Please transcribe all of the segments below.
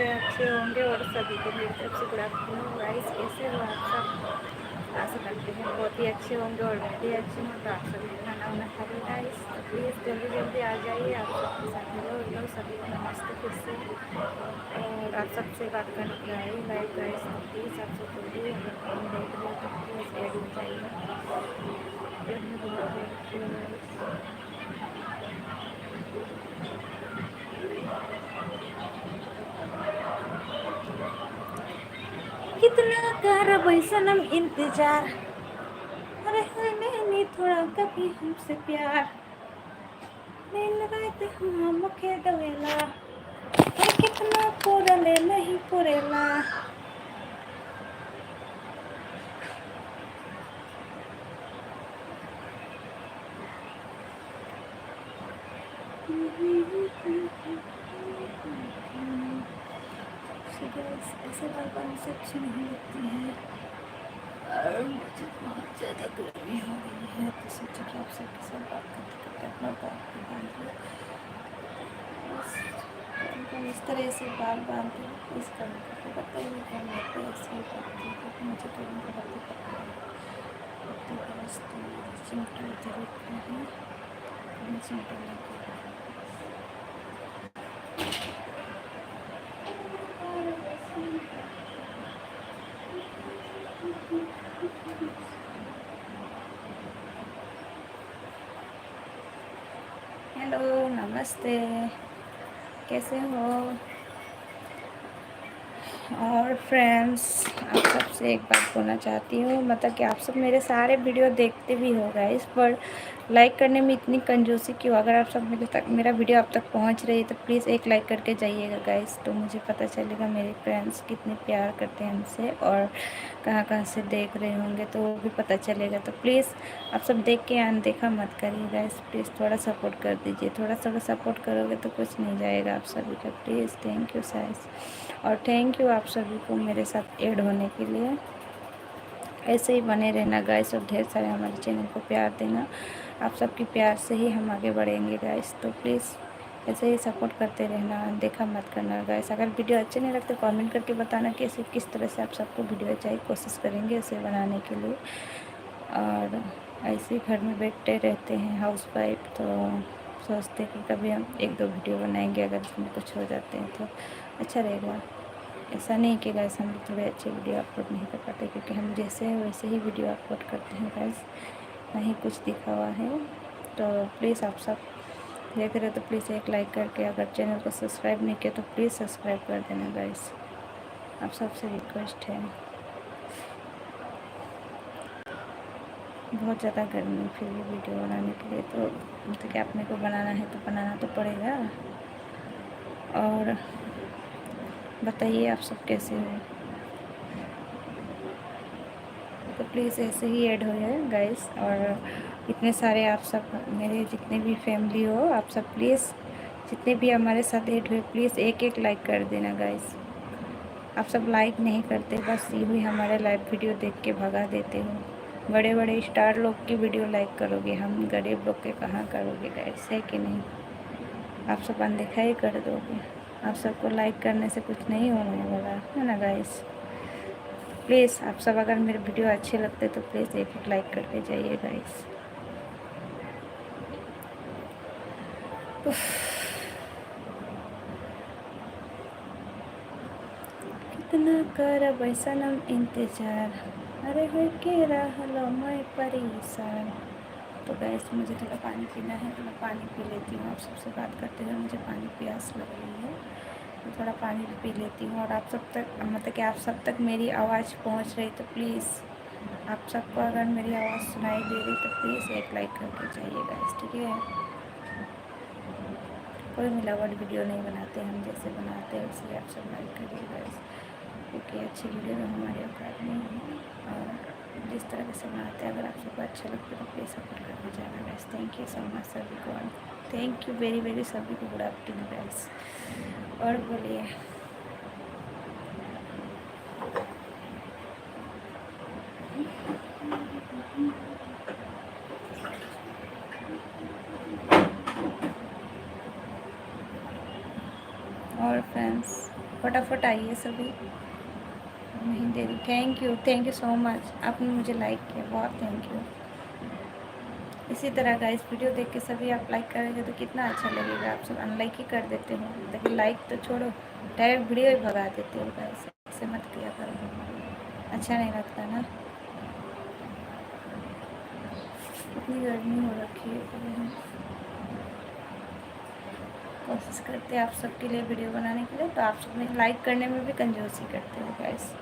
अच्छे होंगे और सभी को मेरी तरफ से गुड आफ्टरनून गाइस। कैसे हो आप सब? आशा करते हैं बहुत ही अच्छे होंगे और मैं भी अच्छी हूँ। तो आप सभी खाना वाना खा लो गाइस, तो प्लीज़ जल्दी जल्दी आ जाइए। आप सबके साथ हेलो हेलो, सभी को नमस्ते फिर से। और आप सबसे बात करने के लिए आई लाइव गाइस, तो प्लीज़ आप सब जल्दी अगर फोन देख रहे हो तो प्लीज़ ऐड हो जाइए। ऐड में बहुत हेल्पफुल है गाइस। कितना कर सनम इंतजार, अरे है नहीं थोड़ा कभी हमसे प्यार, दिन रात हम मुखे दवेला, अरे कितना पुरले नहीं पुरेला। ऐसे बाल पानी से अच्छी नहीं लगती है और मुझे बहुत ज़्यादा गर्मी हो रही है, तो सोचा कि आप सबके साथ बात करते करते अपना बाल भी बांध लो। इस तरह से बाल बांधते हैं, इस कमी करके बताइए क्या मैं तो ऐसे ही करती हूँ, क्योंकि मुझे कभी का बातें करती है चिमटा इधर रखा है, चिमटा लेके हेलो नमस्ते, कैसे हो? और फ्रेंड्स, आप सबसे एक बात बोलना चाहती हूँ, मतलब कि आप सब मेरे सारे वीडियो देखते भी हो गाइस, पर लाइक करने में इतनी कंजूसी क्यों? अगर आप सब मेरा वीडियो आप तक पहुँच रही है तो प्लीज़ एक लाइक करके जाइएगा गाइस, तो मुझे पता चलेगा मेरे फ्रेंड्स कितने प्यार करते हैं हमसे और कहाँ कहाँ से देख रहे होंगे, तो वो भी पता चलेगा। तो प्लीज़ आप सब देख के अनदेखा मत करिए गाइस, प्लीज़ थोड़ा सपोर्ट कर दीजिए, थोड़ा थोड़ा सपोर्ट करोगे तो कुछ नहीं जाएगा आप सभी का। प्लीज़ थैंक यू साइस, और थैंक यू आप सभी को मेरे साथ ऐड होने के लिए। ऐसे ही बने रहना गाइस और ढेर सारे हमारे चैनल को प्यार देना, आप सबके प्यार से ही हम आगे बढ़ेंगे गाइस, तो प्लीज़ ऐसे ही सपोर्ट करते रहना, देखा मत करना गाइस। अगर वीडियो अच्छे नहीं लगते कमेंट करके बताना कि ऐसे किस तरह से आप सबको वीडियो चाहिए, कोशिश करेंगे इसे बनाने के लिए। और ऐसे ही घर में बैठते रहते हैं हाउस वाइफ, तो सोचते कि कभी हम एक दो वीडियो बनाएंगे, अगर इसमें कुछ हो जाते हैं तो अच्छा रहेगा। ऐसा नहीं कि गाइस हम थोड़े अच्छे वीडियो अपलोड नहीं कर पाते, क्योंकि हम जैसे हैं वैसे ही वीडियो अपलोड करते हैं गाइस, नहीं कुछ दिखा हुआ है। तो प्लीज़ आप सब देख रहे हो तो प्लीज़ एक लाइक करके, अगर चैनल को सब्सक्राइब नहीं किया तो प्लीज़ सब्सक्राइब कर देना गाइस, आप सबसे रिक्वेस्ट है। बहुत ज़्यादा गर्मी, फिर भी वीडियो बनाने के लिए तो मतलब कि अपने को बनाना है तो बनाना तो पड़ेगा। और बताइए आप सब कैसे हो? तो प्लीज़ ऐसे ही ऐड हो जाए गाइस, और इतने सारे आप सब मेरे जितने भी फैमिली हो, आप सब प्लीज़ जितने भी हमारे साथ ऐड हुए प्लीज़ एक एक लाइक कर देना गाइस। आप सब लाइक नहीं करते, बस यूँ ही हमारे लाइव वीडियो देख के भगा देते हो। बड़े बड़े स्टार लोग की वीडियो लाइक करोगे, हम गरीब लोग के कहाँ करोगे गाइस, है कि नहीं? आप सब अनदेखा ही कर दोगे, आप सबको लाइक करने से कुछ नहीं होने वाला है ना गाइस। प्लीज़ आप सब अगर मेरे वीडियो अच्छे लगते तो प्लीज़ एक एक लाइक करके जाइए गाइस। कितना करब सनम इंतजार, अरे हो के रहलो मैं परेशान। तो गैस मुझे थोड़ा पानी पीना है, तो मैं पानी पी लेती हूँ। आप सबसे बात करते हुए मुझे पानी प्यास लग रही है, तो थोड़ा पानी भी पी लेती हूँ। और आप सब तक मतलब कि आप सब तक मेरी आवाज़ पहुँच रही तो प्लीज़ आप सबको अगर मेरी आवाज़ सुनाई दे रही तो प्लीज़ एक लाइक करके जाइए गाइस, ठीक है? कोई मिलावट वीडियो नहीं बनाते, हम जैसे बनाते हैं वैसे आप सब लाइक करिए गाइस, क्योंकि अच्छी वीडियो तो हमारे औकात नहीं है। और जिस तरह से बनाते हैं अगर आप सबको अच्छा लगता है तो प्लीज़ सपोर्ट करके जाना guys. Thank you so much सभी को, थैंक यू वेरी वेरी सभी को, गुड आफ्टरनून गाइस। और बोलिए। और फ्रेंड्स फटाफट आइए सभी। नहीं दे रही। थैंक यू सो मच, आपने मुझे लाइक किया, बहुत थैंक यू। इसी तरह का इस वीडियो देख के सभी आप लाइक करेंगे तो कितना अच्छा लगेगा। आप सब अनलाइक ही कर देते हो, लेकिन लाइक तो छोड़ो, डायरेक्ट वीडियो ही भगा देते हो गाइस। ऐसे मत किया करो, अच्छा नहीं लगता ना। कितनी गर्मी हो रखी है। कोशिश करते हैं आप सबके लिए वीडियो बनाने के लिए, तो आप सब लाइक करने में भी कंजूसी करते हो गाइस।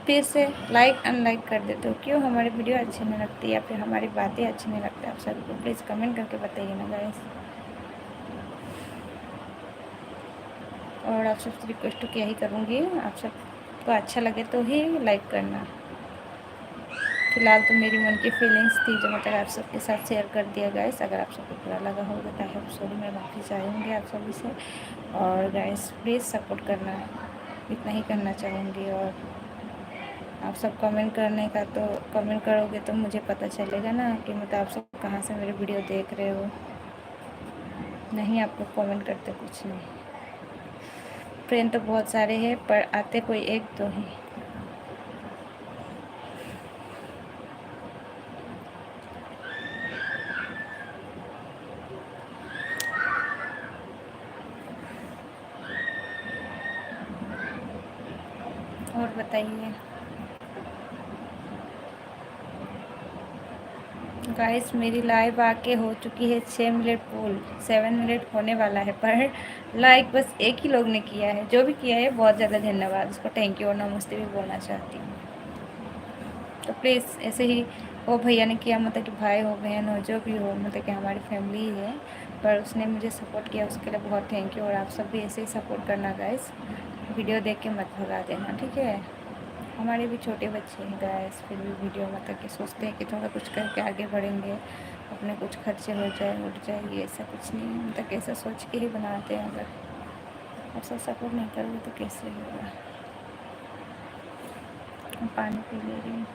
फिर से लाइक अनलाइक कर देते हो, क्यों हमारी वीडियो अच्छी नहीं लगती या फिर हमारी बातें अच्छी नहीं लगती? आप सबको प्लीज़ कमेंट करके बताइए ना गाइस। और आप सबसे रिक्वेस्ट तो क्या ही करूँगी, आप सबको अच्छा लगे तो ही लाइक करना। फिलहाल तो मेरी मन की फीलिंग्स थी जो मतलब आप सबके साथ शेयर कर दिया गाइस। अगर आप सबको बुरा लगा होगा तो आई होप सॉरी, मैं माफ़ी चाहूँगी आप सभी से। और गाइस प्लीज़ सपोर्ट करना, इतना ही करना चाहूँगी। और आप सब कमेंट करने का तो कमेंट करोगे तो मुझे पता चलेगा ना कि मतलब आप सब कहाँ से मेरे वीडियो देख रहे हो। नहीं, आप लोग कमेंट करते कुछ नहीं। फ्रेंड तो बहुत सारे हैं पर आते कोई एक तो ही। और बताइए गाइस, मेरी लाइव आके हो चुकी है 6 मिनट पूल, 7 मिनट होने वाला है, पर लाइक बस एक ही लोग ने किया है। जो भी किया है बहुत ज़्यादा धन्यवाद, उसको थैंक यू और नमस्ते भी बोलना चाहती हूँ। तो प्लीज़ ऐसे ही, वो भैया ने किया मतलब कि भाई हो बहन हो जो भी हो, मतलब कि हमारी फैमिली ही है, पर उसने मुझे सपोर्ट किया, उसके लिए बहुत थैंक यू। और आप सब भी ऐसे ही सपोर्ट करना गाइस, वीडियो देख के मत भगा देना, ठीक है? हमारे भी छोटे बच्चे हैं गाइस, फिर भी वीडियो मतलब कि सोचते हैं कि थोड़ा कुछ करके आगे बढ़ेंगे, अपने कुछ खर्चे हो जाए उठ जाए, ये ऐसा कुछ नहीं है, मतलब कैसा सोच के ही बनाते हैं। अगर आप सब सपोर्ट नहीं करोगे तो कैसे होगा। पानी पी ले रही हूँ।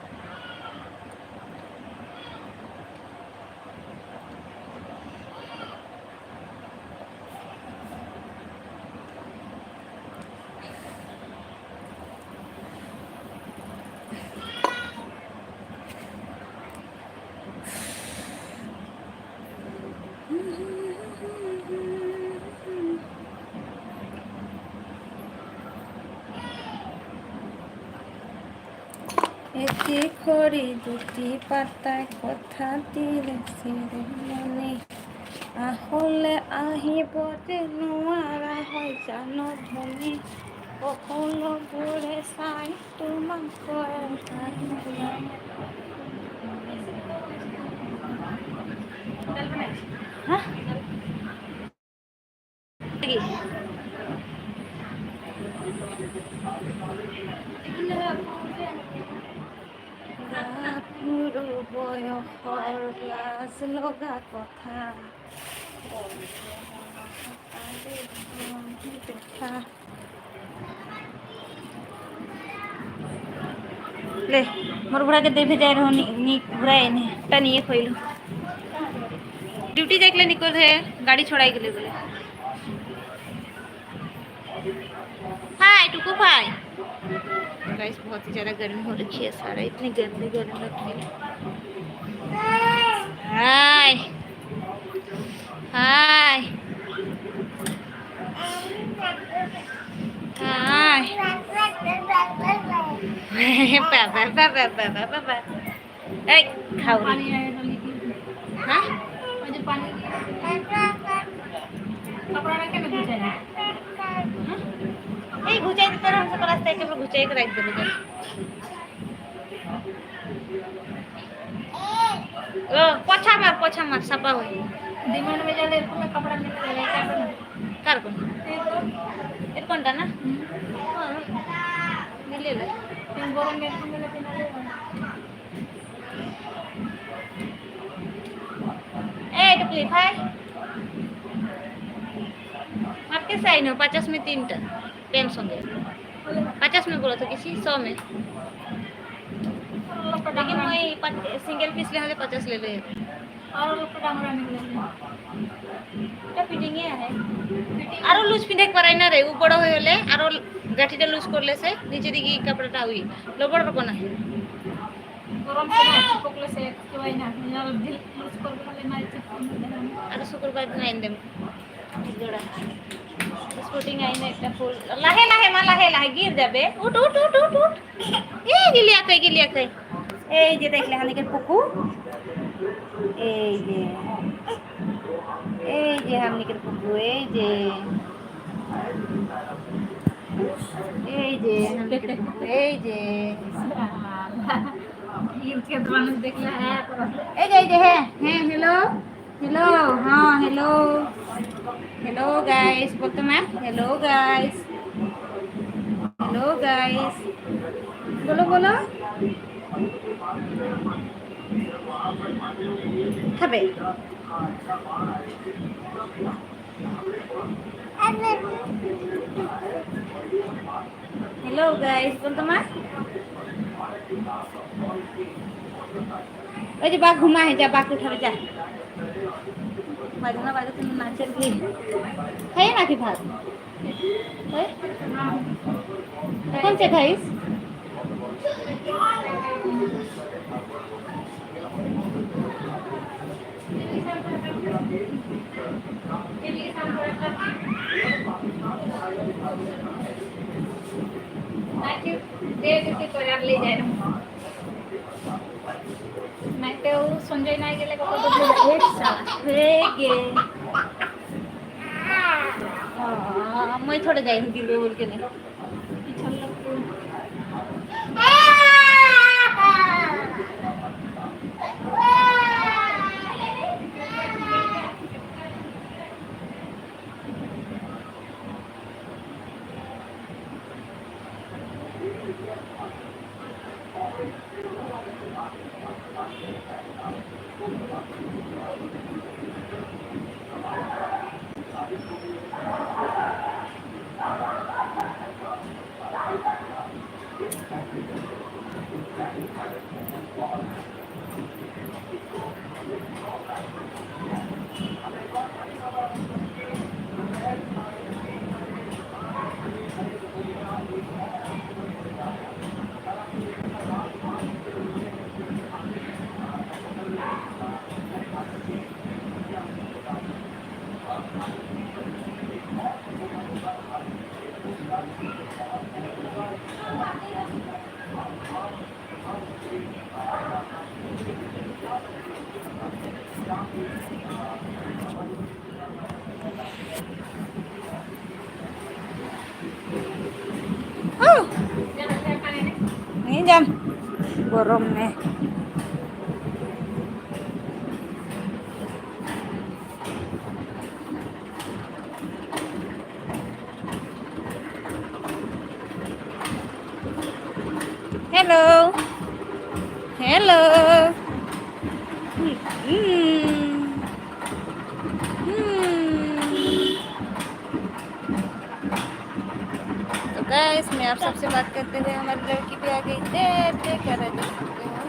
একটি খড়ি দুটি পাতায় কথা দিলেছি রে মনে, আহলে আহিব যে নোৱাৰা হয় জানো ধনী, কখনো বুঢ়ে চাই তোমাক কয় হা পুরো বয়সৰ লাজ লগা কথা দেখা। ले मोर बुढ़ा के दे भेजा रहो नी बुढ़ाए ने टनिए खोइलो ड्यूटी जाके लिए निकल है, गाड़ी छोड़ाई के लिए बोले। हाय टुकू भाई। गाइस बहुत ही ज़्यादा गर्मी हो रखी है, सारा इतनी गर्मी गर्मी रखी है। हाय हाय हाय पापा पापा पापा पापा ए खाओ हाँ এই ঘুচাই দিতে হবে সকাল রাস্তায় কেবল ঘুচাই করে রাখ দেবে। ओ पोछा मार सपा हो दिमाग में जाले इरको में कपड़ा में ले क्या करना कर कौन इरकोन टा ना हां मिले ले तीन बोरन में इरको में लेके ना ले ए टुकली भाई आपके साइन हो 50 में 3 टा पेन संगे 50 में बोला था किसी 100 में, लेकिन मैं सिंगल पीस ले 50 ले ले আর লোকটা ডাঙরা নিলে এটা ফিটিং এ আছে আরো লুজ পিঁধে করাই না রে ও বড় হয়ে গেলে আরো গাঠিটা লুজ করলে সে নিচে দিকে কাপড়টা উই লোবড় রকম না গরম সময় চিপকলে সে কেবাই না আর লুজ করবে তাহলে না চিপক আর শুক্রবার দিন আইন দেব জোড়া স্পোর্টিং আইন একটা ফুল লাহে লাহে মা লাহে লাহে গির যাবে উঠ উঠ উঠ উঠ উঠ এই গিলিয়া কই এই যে দেখলে হানিকের পুকু এই যে হানিকের পুকু এই যে এই যে মানুষ দেখলে হ্যাঁ এই যে হ্যাঁ হ্যাঁ हेलो हेलो हाँ हेलो हेलो गाइस बोलते मैं हेलो गाइस बोलो बोलो खाबे हेलो गाइस बोलते मैं ওই যে বাঘ ঘুমা है जा बाघ उठावे जा बाजू ना बाजू तुम नाचल भी खाइए ना कि भात कौन से खाइस ले जाए मैं तो संजय नाई गेले कत एक साला गे मैं थोड़े जाई गिरबे बोल के नहीं पिछल लगतो नहीं जाम गरम में हेलो हेलो तो गाइस मैं आप सबसे बात करते हुए हमारी लड़की भी आ गई देख कर रहे देख सकते हो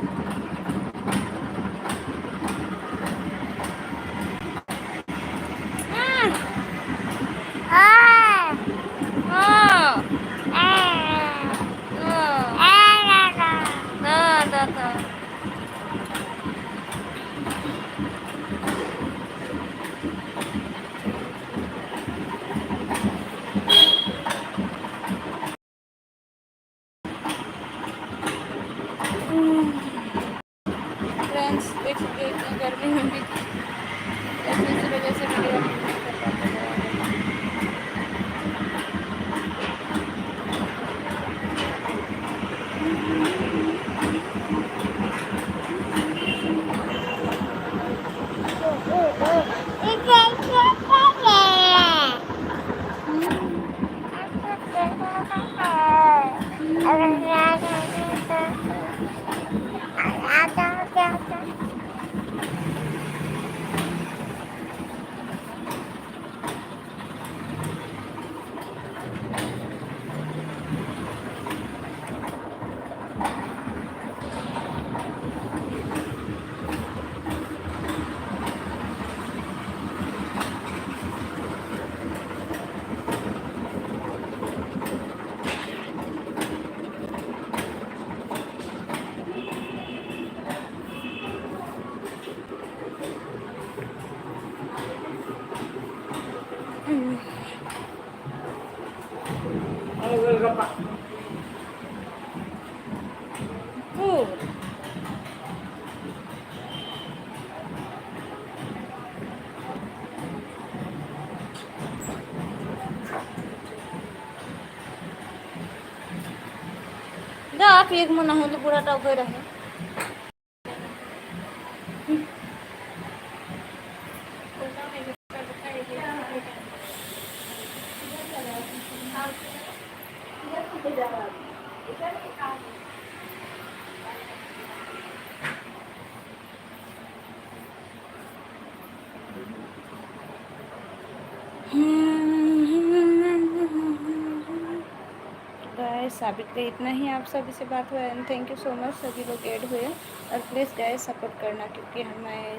आप एक मना है तो पूरा टाव रहे गाइस साबित पे इतना ही आप सभी से बात हुआ and thank you so much सभी लोग ऐड हुए और प्लीज़ गाइस सपोर्ट करना क्योंकि हमें